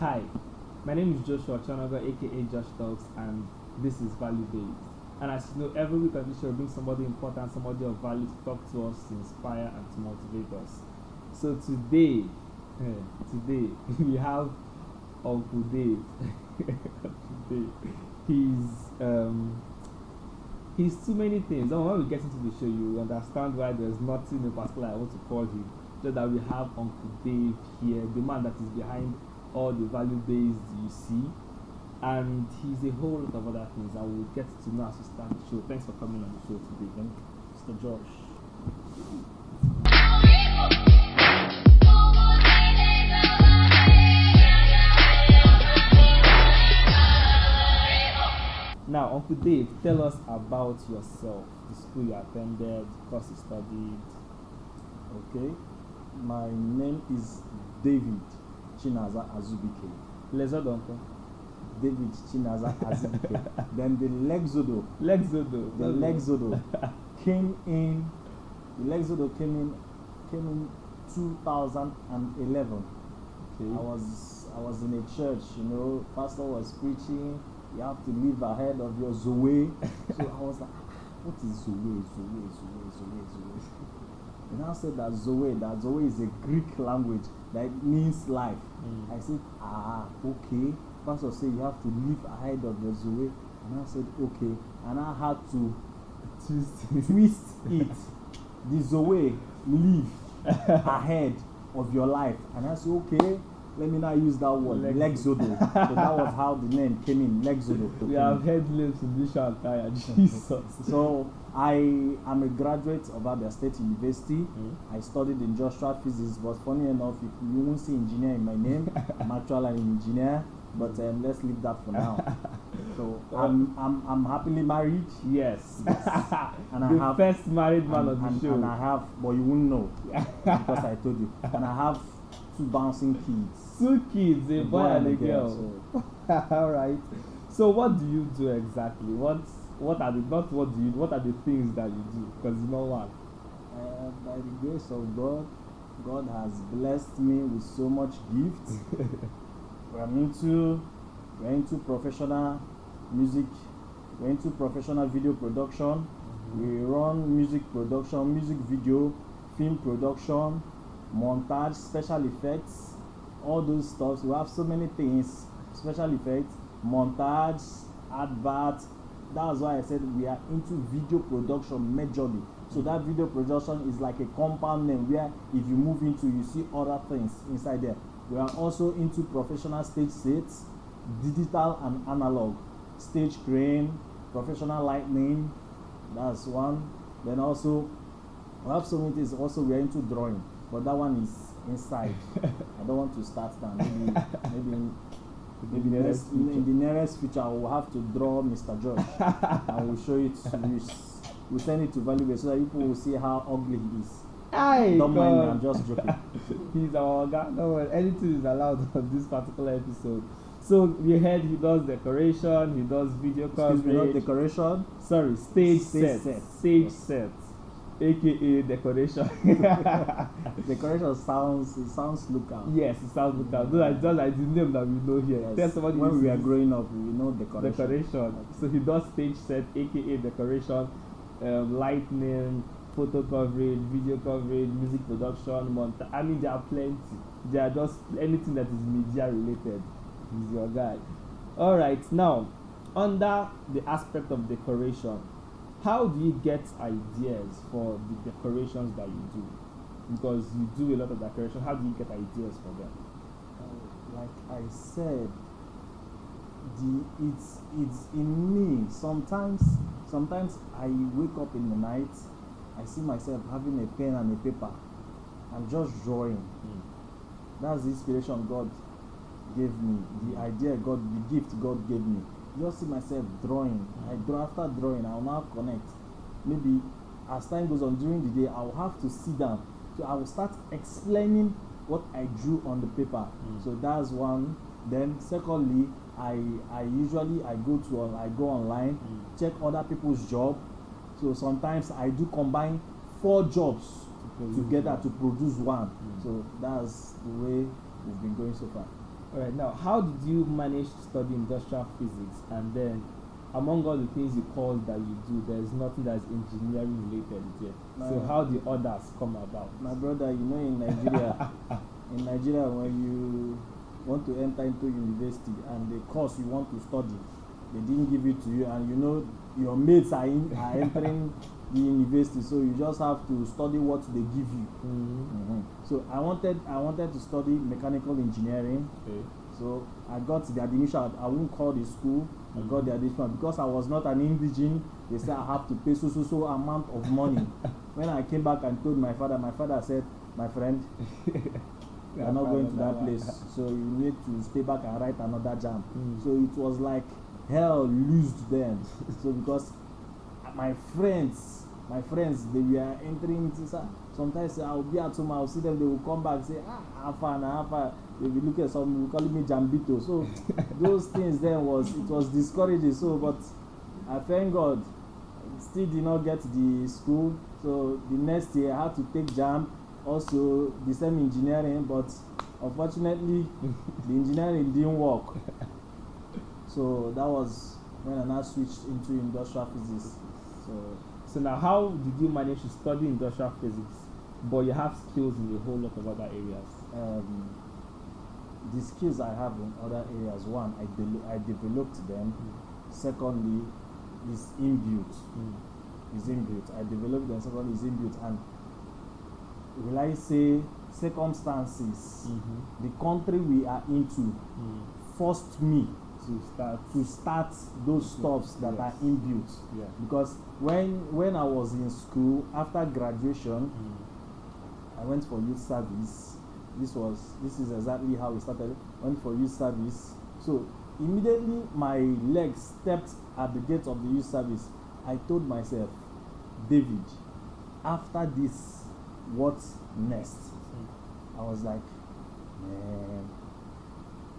Hi, my name is Joshua Chanaga, aka JoshTalks, and this is Value Based. And as you know, every week on this show, we bring somebody important, somebody of value to talk to us, to inspire, and to motivate us. So today, we have Uncle Dave. Dave. He's too many things. And when we get into the show, you understand why there's nothing in particular I want to call him. Just that we have Uncle Dave here, the man that is behind all the value based you see, and he's a whole lot of other things. I will get to know as we start the show. Thanks for coming on the show today, Mr. Josh. Now, Uncle Dave, tell us about yourself, the school you attended, the course you studied. Okay, my name is David Chinaza Azubike. Lehzodo, Uncle. David Chinaza Azubike. Then the Lehzodo. The Lehzodo came in. The Lehzodo came in 2011. Okay. I was in a church. Pastor was preaching. You have to live ahead of your Zoe. So I was like, what is Zoe? And I said that Zoe is a Greek language that means life. I said, okay. Pastor said you have to live ahead of your Zoe. And I said, okay. And I had to twist it. The Zoe, live ahead of your life. And I said, okay. Let me not use that word, Lehzodo. So that was how the name came in, Lehzodo. We have heard names in this show entire, Jesus. So I am a graduate of Abia State University. I studied in industrial physics, but funny enough, you won't see engineer in my name. I'm actually an engineer, but let's leave that for now. So I'm happily married. Yes. And the first married man on the show. And I have, but you won't know because I told you. And I have 2 bouncing kids. 2 kids, a boy and a girl. So. Alright. So what do you do exactly? What are the things that you do? Because it's not one. By the grace of God, God has blessed me with so much gifts. We're into professional music. We're into professional video production. We run music production, music video, film production, montage, special effects, all those stuff. We have so many things: special effects, montage, advert. That's why I said we are into video production majorly. So that video production is like a compound name where if you move into, you see other things inside there. We are also into professional stage sets, digital and analog, stage crane, professional lighting. That's one. Then also we have so many things. Also we are into drawing. But that one is inside. I don't want to start now. Maybe in the nearest future I will have to draw Mr. Josh. I will show it. We'll send it to Value so that people will see how ugly he is. Don't mind me, I'm just joking. He's our guy. No, anything is allowed on this particular episode. So we heard he does decoration, he does video coverage. Excuse me, not decoration. Sorry, stage sets. AKA decoration. Decoration sounds local. Yes, it sounds local. Just like the name that we know here. Yes. When we are growing up, we know decoration. So he does stage set, AKA decoration, lighting, photo coverage, video coverage, music production, montage. I mean, there are plenty. There are just anything that is media related. He's your guy. Alright, now, under the aspect of decoration, how do you get ideas for the decorations that you do? Because you do a lot of decoration. How do you get ideas for them? Like I said, it's in me. Sometimes I wake up in the night, I see myself having a pen and a paper and just drawing. That's the inspiration God gave me, the gift God gave me. Just see myself drawing. I draw. After drawing, I will now connect. Maybe as time goes on during the day, I will have to sit down. So I will start explaining what I drew on the paper. So that's one. Then secondly, I go online, check other people's job. So sometimes I do combine 4 jobs together to produce one. So that's the way we've been going so far. All right. Now, how did you manage to study industrial physics, and then among all the things you call that you do, there is nothing that is engineering related yet? So how the others come about? My brother, in Nigeria, when you want to enter into university and the course you want to study, they didn't give it to you, and your mates are entering the university, so you just have to study what they give you. So I wanted to study mechanical engineering. Okay. So I got the admission. I won't call the school. I got the admission because I was not an indigene. They said I have to pay so amount of money. When I came back and told my father said, "My friend, you are not going to that place. So you need to stay back and write another jam." So it was like hell loosed then. So because my friends, they were entering. Sometimes I'll be at home, I'll see them, they will come back and say, how far. They will look at some, calling me Jambito. So those things then it was discouraging. So, but I thank God, still did not get the school. So the next year I had to take jam, also the same engineering, but unfortunately the engineering didn't work. So that was when I now switched into industrial physics. So now, how did you manage to study industrial physics, but you have skills in a whole lot of other areas? The skills I have in other areas, one, I developed them. Secondly, is inbuilt. Is inbuilt. I developed them. Secondly, is inbuilt. And will I say circumstances? The country we are into forced me to start those stuffs that are inbuilt. Because when I was in school, after graduation, I went for youth service. This is exactly how it started. Went for youth service. So immediately my legs stepped at the gate of the youth service. I told myself, David, after this, what's next? I was like, man.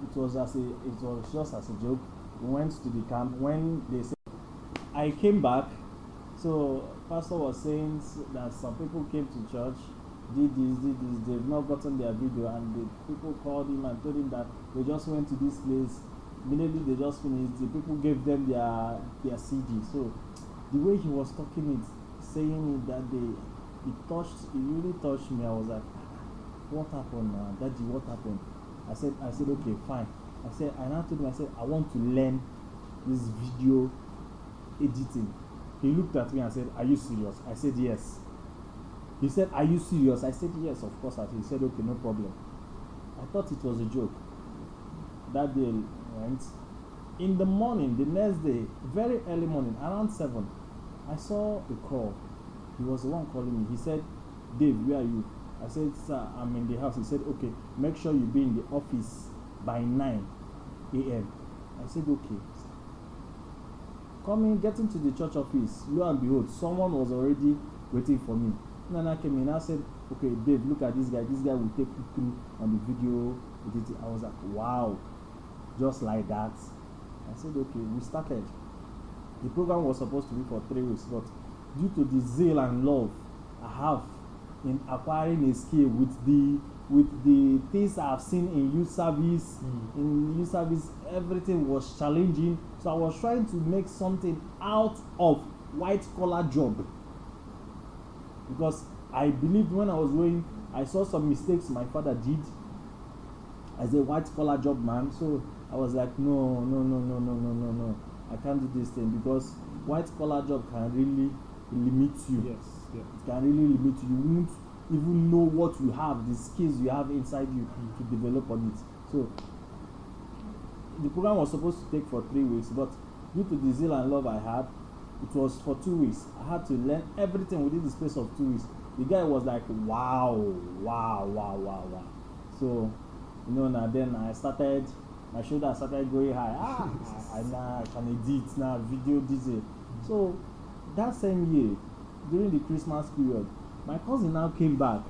It was just as a joke. We went to the camp. When they said, I came back. So pastor was saying that some people came to church, did this, they've not gotten their video, and the people called him and told him that they just went to this place. Immediately they just finished. The people gave them their CD. So the way he was talking it, saying it that day, it really touched me. I was like, what happened, Daddy? What happened? I said, okay, fine. I now told him, I want to learn this video editing. He looked at me and said, are you serious? I said, yes. He said, are you serious? I said, yes, of course. He said, okay, no problem. I thought it was a joke. That day went. In the morning, the next day, very early morning, around 7, I saw a call. He was the one calling me. He said, Dave, where are you? I said, sir, I'm in the house. He said, okay, make sure you be in the office by 9 a.m. I said, okay. Getting to the church office, lo and behold, someone was already waiting for me. Nana came in and said, okay, Dave, look at this guy. This guy will take you through on the video editing. I was like, wow, just like that. I said, okay, we started. The program was supposed to be for 3 weeks, but due to the zeal and love I have in acquiring a skill with the things I've seen in youth service, everything was challenging. So I was trying to make something out of white collar job. Because I believed when I was going, I saw some mistakes my father did as a white collar job man. So I was like, no. I can't do this thing, because white collar job can really limit you. Yes. It can really limit you. You won't even know what you have, the skills you have inside you to develop on it. So the program was supposed to take for 3 weeks, but due to the zeal and love I had, it was for 2 weeks. I had to learn everything within the space of 2 weeks. The guy was like, wow. So, now then my shoulder started going high. I can edit now, video DJ. So that same year, during the Christmas period, my cousin now came back.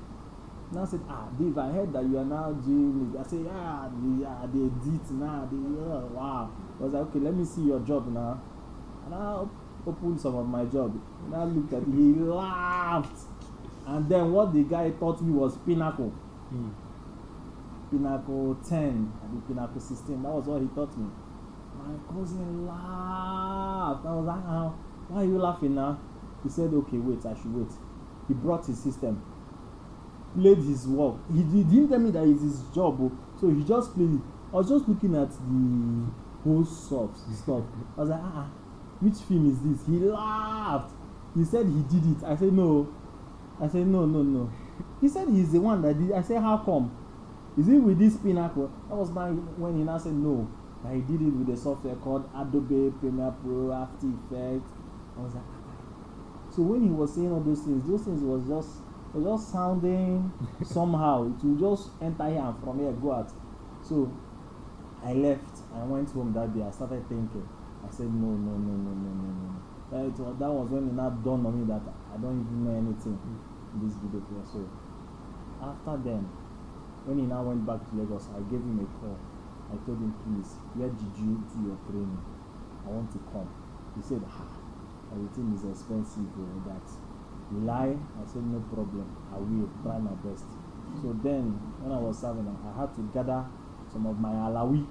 Now said, Dave, I heard that you are now doing it. I said, they edit now. Wow. I was like, okay, let me see your job now. And I opened some of my job. And I looked at it, he laughed. And then what the guy taught me was pinnacle. Pinnacle 10, I did Pinnacle 16. That was what he taught me. My cousin laughed. I was like, why are you laughing now? He said, okay, wait, I should wait. He brought his system, played his work. He didn't tell me that it's his job, so he just played it. I was just looking at the whole stuff. I was like, which film is this? He laughed. He said he did it. I said, no. No. He said he's the one that did it. I said, how come? Is it with this Pinnacle? That was now when he now said no. That he did it with a software called Adobe Premiere Pro, After Effects. I was like, so when he was saying all those things was just sounding somehow. It will just enter here and from here go out. So I left. I went home that day. I started thinking. I said no. That was when it now dawned on me that I don't even know anything in this video player. So after then, when he now went back to Lagos, I gave him a call. I told him, please, where did you do your training? I want to come. He said, everything is expensive. That will I said, no problem. I will try my best. So then, when I was serving, I had to gather some of my alawi.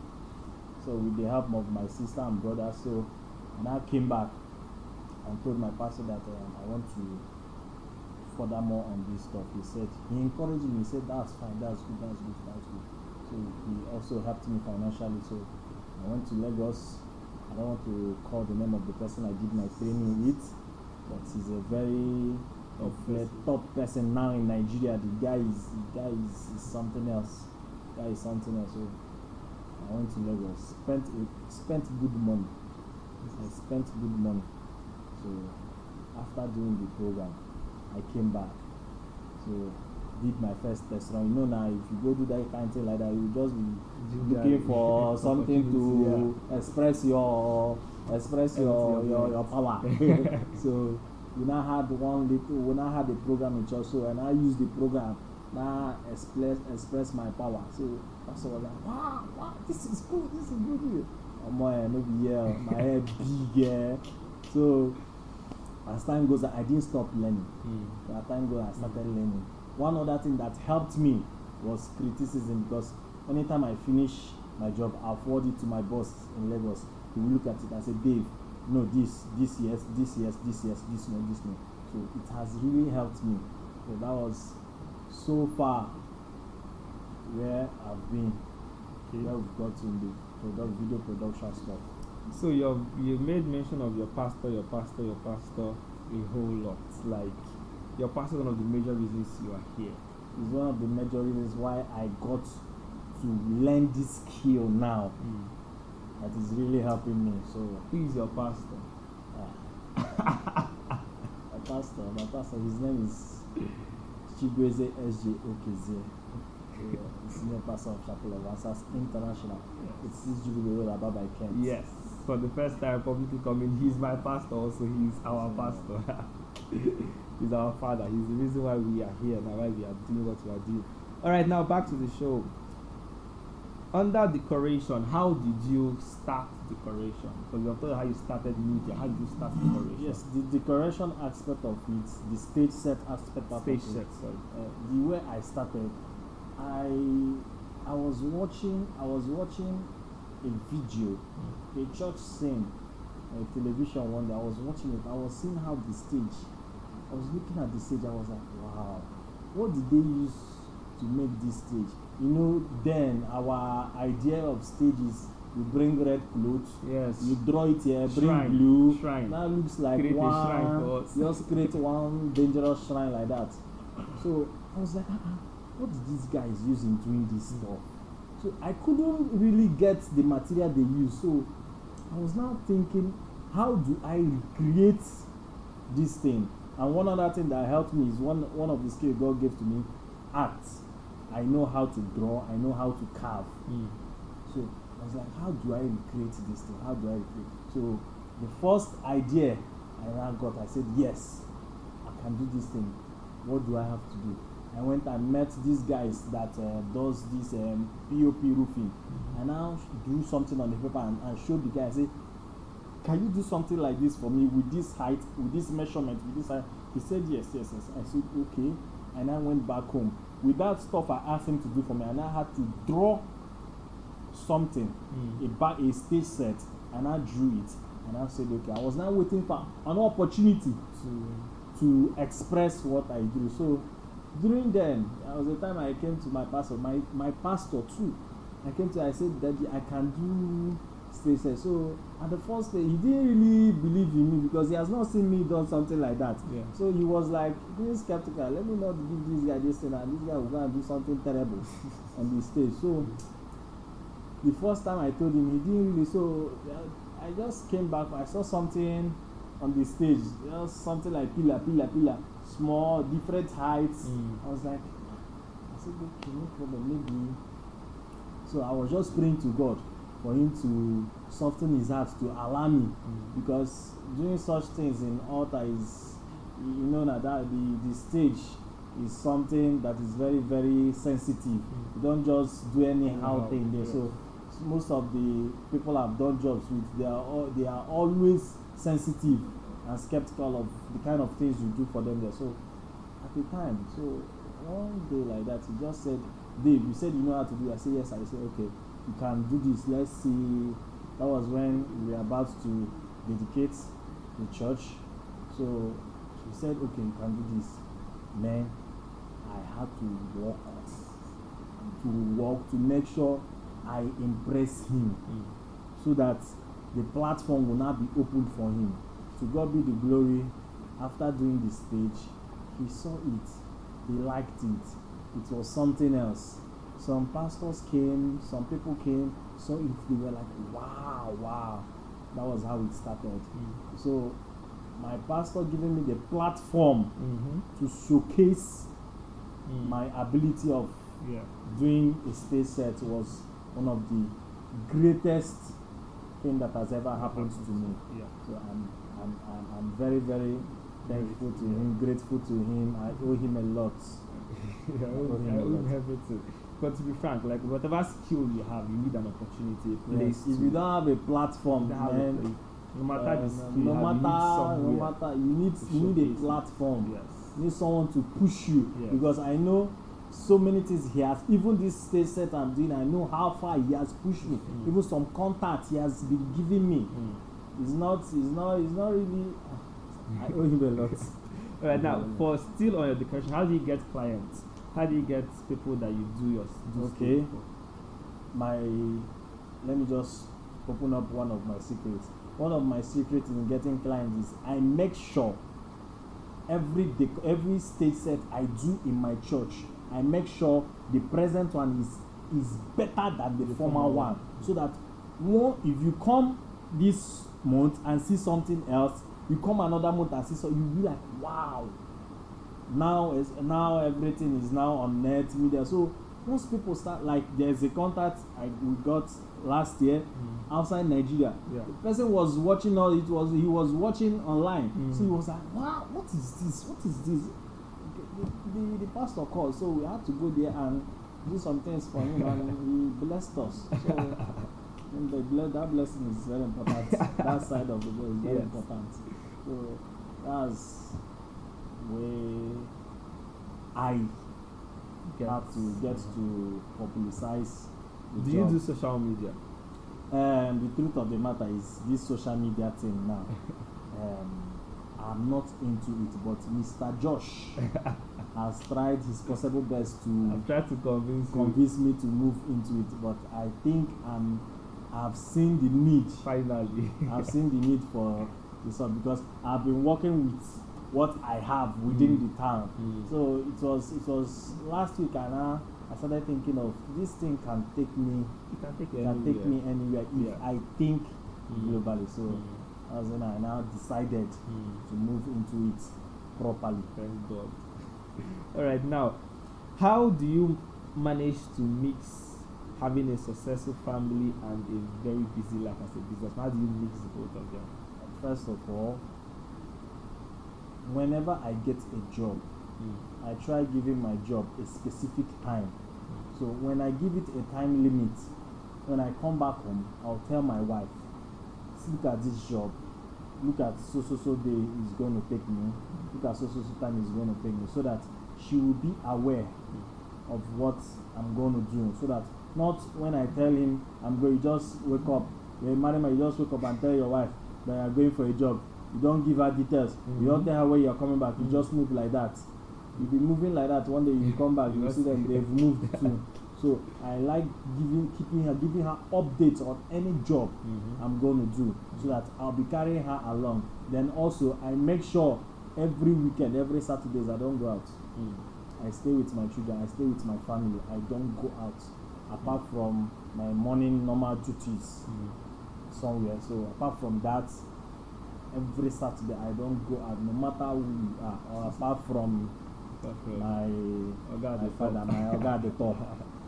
So with the help of my sister and brother, so and I came back and told my pastor that I want to further more on this stuff. He encouraged me. He said, that's fine, that's good. So he also helped me financially. So I went to Lagos. I don't want to call the name of the person I did my training with, but he's a very top person now in Nigeria. The guy is something else. So I went to Lagos, spent good money. So after doing the program, I came back. So did my first test run. You know now, if you go do that kind of thing like that, you just be looking for something to express your power. So we now had a program in church, so and I used the program now express my power. So that's all like, wow, this is good. My head big. So as time goes, I didn't stop learning. So as time goes, I started learning. One other thing that helped me was criticism, because anytime I finish my job, I forward it to my boss in Lagos. He will look at it and say, Dave, no, this yes, this no. So it has really helped me. So that was so far where I've been, where we've got to in the video production stuff. So you made mention of your pastor a whole lot. Like, your pastor is one of the major reasons you are here. It's one of the major reasons why I got to learn this skill now. That is really helping me. So who is your pastor? My pastor, his name is Chigweze S.J. Okeze. Senior pastor of Chapel of Answers International. It's this Jubilee Road above by Kent. Yes. For the first time publicly coming, he's my pastor also. He's our pastor. He's our father. He's the reason why we are here now, why we are doing what we are doing. Alright, now back to the show. Under decoration, how did you start decoration? Because you have told how you started media. How did you start decoration? Yes, the decoration aspect of it, the stage set aspect of it. The way I started, I was watching a video, a church scene, on television one day. I was watching it. I was seeing how the stage. I was looking at the stage. I was like, wow, what did they use to make this stage? You know, then our idea of stage is you bring red clothes, yes, you draw it here, bring shrine, blue. shrine. Now looks like create one. A shrine for us. Just create one dangerous shrine like that. So I was like, what did these guys use in doing this stuff? So I couldn't really get the material they use. So I was now thinking, how do I recreate this thing? And one other thing that helped me is one of the skills God gave to me, art. I know how to draw, I know how to carve. So I was like, how do I recreate this thing? How do I recreate? So the first idea I now got, I said, yes, I can do this thing. What do I have to do? I went and met these guys that does this POP roofing. I now do something on the paper and showed the guy. I say, can you do something like this for me with this height, with this measurement, with this height? He said, yes. I said, okay. And I went back home. with that stuff I asked him to do for me, and I had to draw something, a stage set, and I drew it, and I said, okay, I was now waiting for an opportunity to express what I do. So during then, there was a time I came to my pastor, my pastor too. I came to, I said, Daddy, I can do stage set. So at the first day, he didn't really believe in me because he has not seen me do something like that. Yeah. So he was like, being skeptical, let me not give this guy this thing, and this guy will go and do something terrible on the stage. So the first time I told him, he didn't really. So I just came back, I saw something on the stage, just something like pillar, small, different heights. I was like, I said, okay, no problem, maybe. So I was just praying to God for him to soften his heart to allow me, because doing such things in altar is, you know, that the stage is something that is very, very sensitive. You don't just do anyhow thing there. So most of the people I've done jobs with, they are always sensitive and skeptical of the kind of things you do for them there. So at the time, so one day like that, he just said, Dave, you said you know how to do it. I said yes. I said okay, you can do this. Let's see. That was when we were about to dedicate the church. So he said, okay, you can do this. Man, I had to walk to make sure I impress him, so that the platform will not be opened for him. To God be the glory. After doing the stage, he saw it, he liked it. It was something else. Some pastors came, some people came, saw it, they were like, wow. That was how it started. So my pastor giving me the platform to showcase my ability of doing a stage set was one of the greatest thing that has ever happened to me. So I'm very, very thankful to him, grateful to him. I owe him a lot. I owe him everything. But to be frank, like whatever skill you have, you need an opportunity, a place. Yes, if you don't have a platform, then no matter the skill no you matter, you need a platform. Yes. You need someone to push you. Yes. Because I know so many things he has. Even this stage set I'm doing, I know how far he has pushed me. Even some contacts he has been giving me. It's not really. I owe him a lot. Alright, now for still on your decoration, how do you get clients? How do you get people that you do your okay? Let me just open up one of my secrets. One of my secrets in getting clients is I make sure every stage set I do in my church, I make sure the present one is better than the former one, so that if you come this month and see something else, you come another month and see so you'll be like, wow. Now everything is now on net media. So most people start, like there's a contact we got last year outside Nigeria. The person was watching he was watching online. So he was like, wow, what is this? The pastor called, so we had to go there and do some things for him, and he blessed us. So that blessing is very important. That side of the world is very important. So that's where I have to get to publicize the Do job. you do social media? The truth of the matter is this social media thing now. I'm not into it, but Mr. Josh has tried his possible best to I've tried to convince me to move into it, but I think I've seen the need. Finally. I've seen the need for this one, because I've been working with what I have within the town. So it was last week, and I started thinking of this thing can take me anywhere if I think globally. So as when I now decided to move into it properly. Thank God. Alright, now how do you manage to mix having a successful family and a very busy life as a business? How do you mix the both of them? First of all, whenever I get a job, I try giving my job a specific time. So when I give it a time limit, when I come back home, I'll tell my wife, look at this job, look at so day is going to take me, look at so time is going to take me, so that she will be aware of what I'm going to do, so that not when I tell him I'm going, you just wake up. You're a married man, you just wake up and tell your wife that you're going for a job. You don't give her details. You don't tell her where you're coming back. You just move like that. You'll be moving like that. One day you come back, you see them, they've moved too. So I like giving her updates on any job I'm going to do, so that I'll be carrying her along. Then also I make sure every weekend, every Saturdays, I don't go out. I stay with my children, I stay with my family. I don't go out apart from my morning normal duties somewhere. So apart from that, every Saturday I don't go out, no matter who you are, or apart from my father, my oga at the top.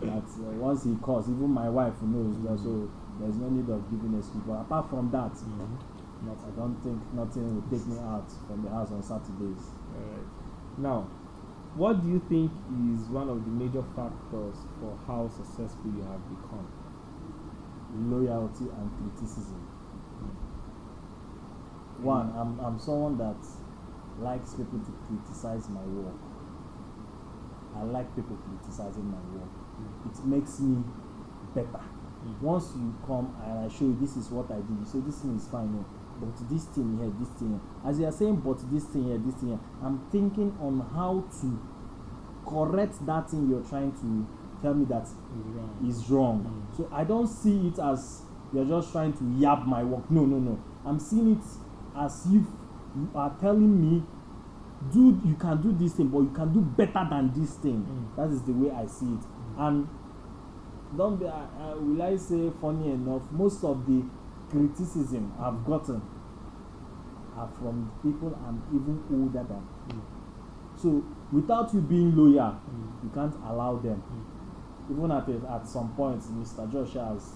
That once he calls, even my wife knows. So there's no need of giving excuse. But apart from that, I don't think nothing will take me out from the house on Saturdays. Alright. Now, what do you think is one of the major factors for how successful you have become? Loyalty and criticism. One, I'm someone that likes people to criticize my work. I like people criticizing my work. It makes me better. Once you come and I show you this is what I did, you say this thing is fine, no, but this thing here, this thing here. As you are saying, but this thing here, this thing here, I'm thinking on how to correct that thing you're trying to tell me that is wrong. So I don't see it as you're just trying to yab my work. No. I'm seeing it as if you are telling me, dude, you can do this thing, but you can do better than this thing. That is the way I see it. And don't be, will I say, funny enough, most of the criticism I've gotten are from people I'm even older than. So without you being loyal, you can't allow them. Even at some point, Mr. Josh has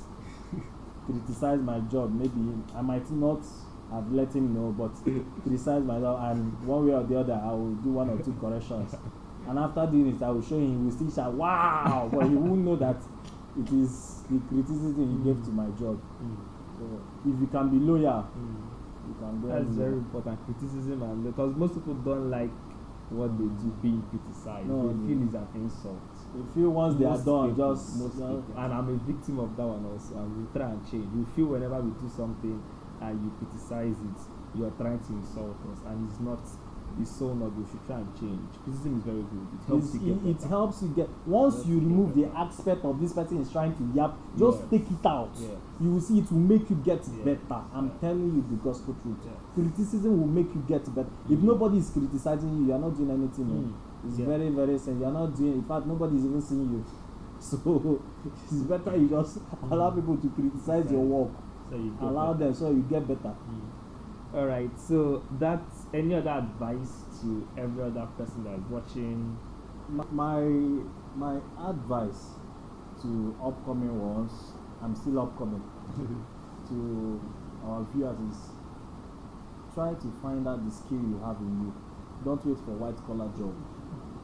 criticized my job. Maybe I might not have let him know, but criticize my job, and one way or the other, I will do one or two corrections. And after doing it, I will show him, he will still shout, wow! But he won't know that it is the criticism he gave to my job. So if you can be loyal, you can go. That's very important. Criticism, and because most people don't like what they do being criticized. They feel it's an insult. They feel once they are done, and I'm a victim of that one also. And we try and change. You feel whenever we do something and you criticize it, you are trying to insult us, and it's so not good. You should try and change. Criticism is very good. It helps you get. Once you remove the aspect of this person is trying to yap, just take it out. You will see it will make you get better. I'm telling you the gospel truth. Criticism will make you get better. If nobody is criticizing you, you are not doing anything. It's very, very simple. You are not doing. In fact, nobody is even seeing you. So it's better you just allow people to criticize your work. So you allow them so you get better. Alright, so that's any other advice to every other person that is watching? My advice to upcoming ones, I'm still upcoming, to our viewers is try to find out the skill you have in you. Don't wait for white collar job.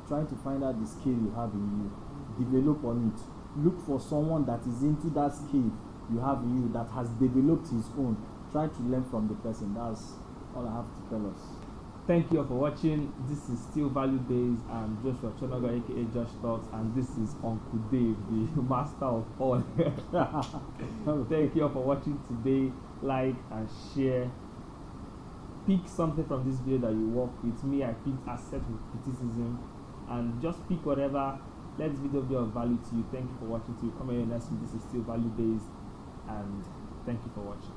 Try to find out the skill you have in you. Develop on it. Look for someone that is into that skill you have in you, that has developed his own. Try to learn from the person. That's all I have to tell us. Thank you all for watching. This is still Value Days. I'm Joshua Chonoga, aka JoshTalks, and this is Uncle Dave, the master of all. Thank you all for watching today. Like and share. Pick something from this video that you work with. Me, I picked accept criticism, and just pick whatever. Let this video be of value to you. Thank you for watching. Till you come here next week. This is still Value Days, and thank you for watching.